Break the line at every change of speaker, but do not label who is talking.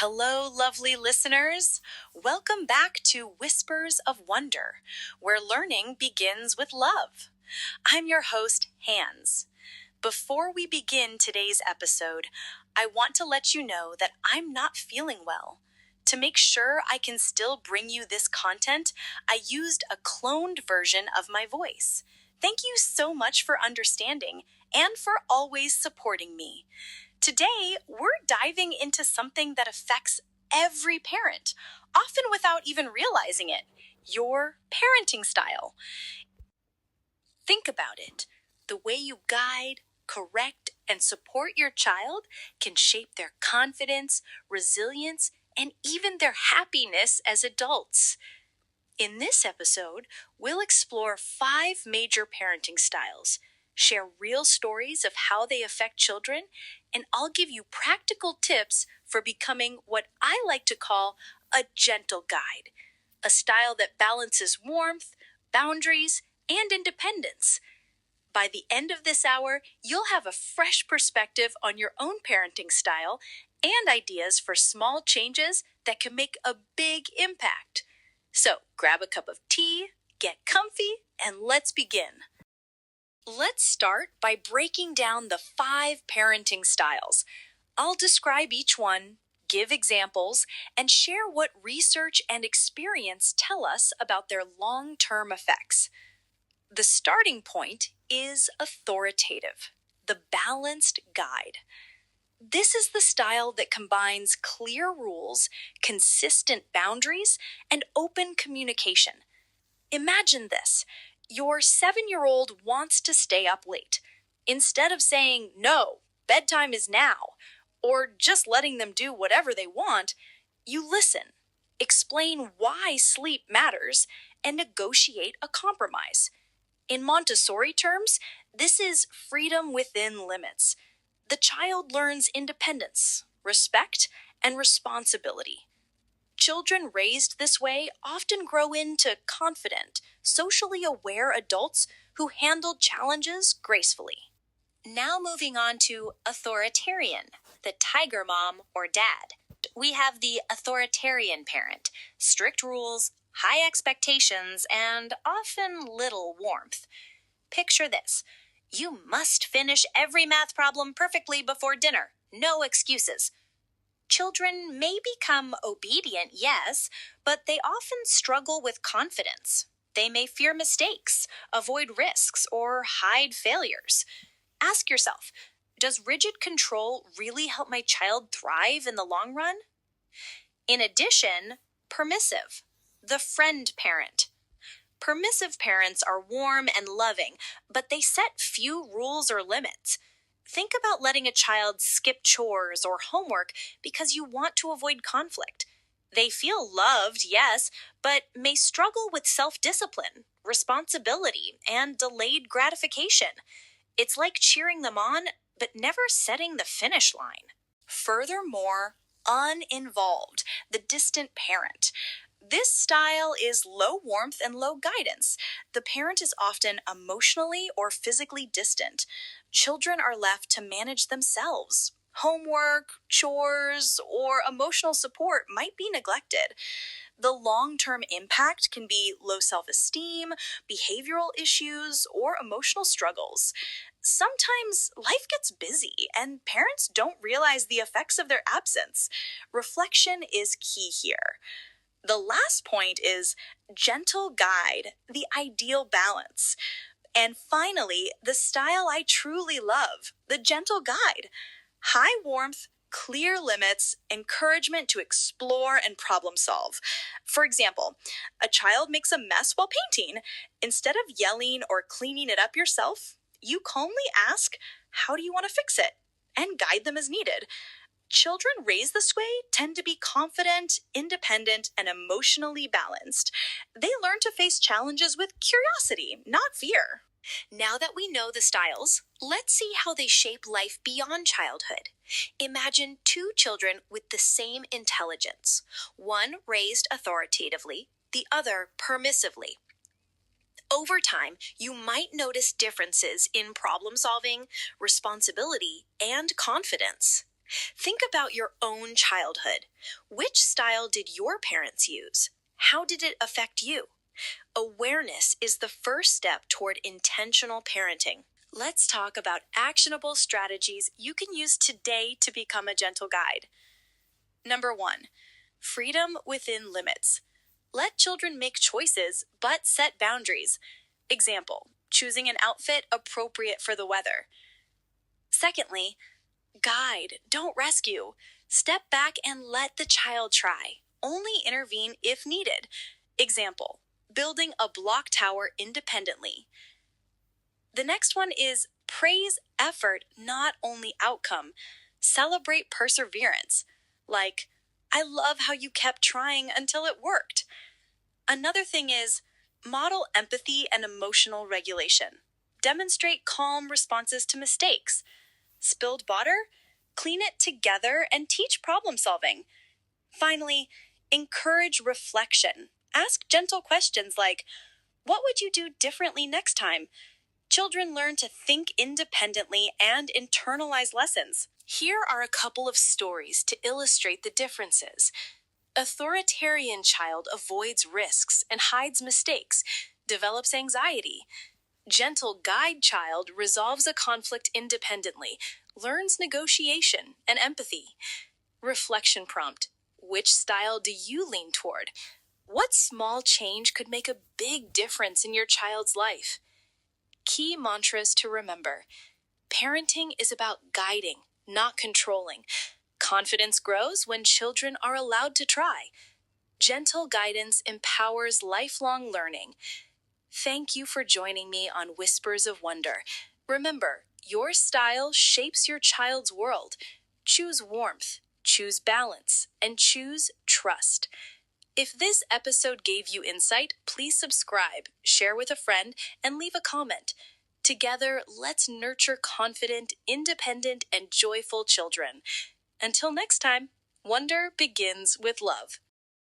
Hello, lovely listeners. Welcome back to Whispers of Wonder, where learning begins with love. I'm your host, Hans. Before we begin today's episode, I want to let you know that I'm not feeling well. To make sure I can still bring you this content, I used a cloned version of my voice. Thank you so much for understanding and for always supporting me. Today, we're diving into something that affects every parent, often without even realizing it: your parenting style. Think about it. The way you guide, correct, and support your child can shape their confidence, resilience, and even their happiness as adults. In this episode, we'll explore 5 major parenting styles, share real stories of how they affect children, and I'll give you practical tips for becoming what I like to call a gentle guide, a style that balances warmth, boundaries, and independence. By the end of this hour, you'll have a fresh perspective on your own parenting style and ideas for small changes that can make a big impact. So grab a cup of tea, get comfy, and let's begin. Let's start by breaking down the 5 parenting styles. I'll describe each one, give examples, and share what research and experience tell us about their long-term effects. The starting point is authoritative, the balanced guide. This is the style that combines clear rules, consistent boundaries, and open communication. Imagine this. Your 7-year-old wants to stay up late. Instead of saying, "No, bedtime is now," or just letting them do whatever they want, you listen, explain why sleep matters, and negotiate a compromise. In Montessori terms, this is freedom within limits. The child learns independence, respect, and responsibility. Children raised this way often grow into confident, socially aware adults who handle challenges gracefully. Now moving on to authoritarian, the tiger mom or dad. We have the authoritarian parent, strict rules, high expectations, and often little warmth. Picture this. You must finish every math problem perfectly before dinner. No excuses. Children may become obedient, yes, but they often struggle with confidence. They may fear mistakes, avoid risks, or hide failures. Ask yourself, does rigid control really help my child thrive in the long run? In addition, permissive, the friend parent. Permissive parents are warm and loving, but they set few rules or limits. Think about letting a child skip chores or homework because you want to avoid conflict. They feel loved, yes, but may struggle with self-discipline, responsibility, and delayed gratification. It's like cheering them on, but never setting the finish line. Furthermore, uninvolved, the distant parent. This style is low warmth and low guidance. The parent is often emotionally or physically distant. Children are left to manage themselves. Homework, chores, or emotional support might be neglected. The long-term impact can be low self-esteem, behavioral issues, or emotional struggles. Sometimes life gets busy and parents don't realize the effects of their absence. Reflection is key here. The last point is gentle guide, the ideal balance. And finally, the style I truly love, the gentle guide. High warmth, clear limits, encouragement to explore and problem solve. For example, a child makes a mess while painting. Instead of yelling or cleaning it up yourself, you calmly ask, "How do you want to fix it?" and guide them as needed. Children raised this way tend to be confident, independent, and emotionally balanced. They learn to face challenges with curiosity, not fear. Now that we know the styles, let's see how they shape life beyond childhood. Imagine 2 children with the same intelligence, one raised authoritatively, the other permissively. Over time, you might notice differences in problem solving, responsibility, and confidence. Think about your own childhood. Which style did your parents use? How did it affect you? Awareness is the first step toward intentional parenting. Let's talk about actionable strategies you can use today to become a gentle guide. Number 1, freedom within limits. Let children make choices, but set boundaries. Example, choosing an outfit appropriate for the weather. Secondly, guide, don't rescue. Step back and let the child try. Only intervene if needed. Example, building a block tower independently. The next one is praise effort, not only outcome. Celebrate perseverance. Like, I love how you kept trying until it worked. Another thing is model empathy and emotional regulation. Demonstrate calm responses to mistakes. Spilled water? Clean it together and teach problem solving. Finally, encourage reflection. Ask gentle questions like, what would you do differently next time? Children learn to think independently and internalize lessons. Here are a couple of stories to illustrate the differences. Authoritarian child avoids risks and hides mistakes, develops anxiety. Gentle guide child resolves a conflict independently, learns negotiation and empathy. Reflection prompt. Which style do you lean toward? What small change could make a big difference in your child's life? Key mantras to remember. Parenting is about guiding, not controlling. Confidence grows when children are allowed to try. Gentle guidance empowers lifelong learning. Thank you for joining me on Whispers of Wonder. Remember, your style shapes your child's world. Choose warmth, choose balance, and choose trust. If this episode gave you insight, please subscribe, share with a friend, and leave a comment. Together, let's nurture confident, independent, and joyful children. Until next time, wonder begins with love.